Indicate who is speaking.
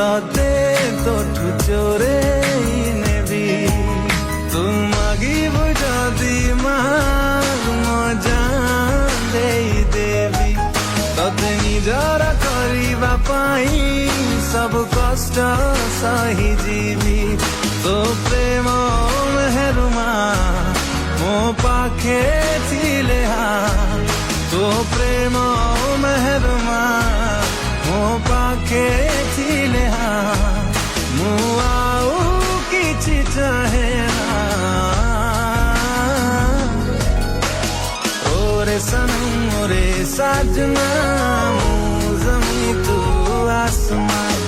Speaker 1: तोते तो चोरे नेबी तू मागी बुझा दी माग मजा दे देवी तोते निजरा करिबा पाई सब कष्ट सही जीवी तो प्रेम मेहरुमा मो पाखे थिले तो प्रेम मेहरुमा मो पाखे थिले मु आउ किछि चाहे ओरे सनम ओरे साजना मु जमी तू आसमान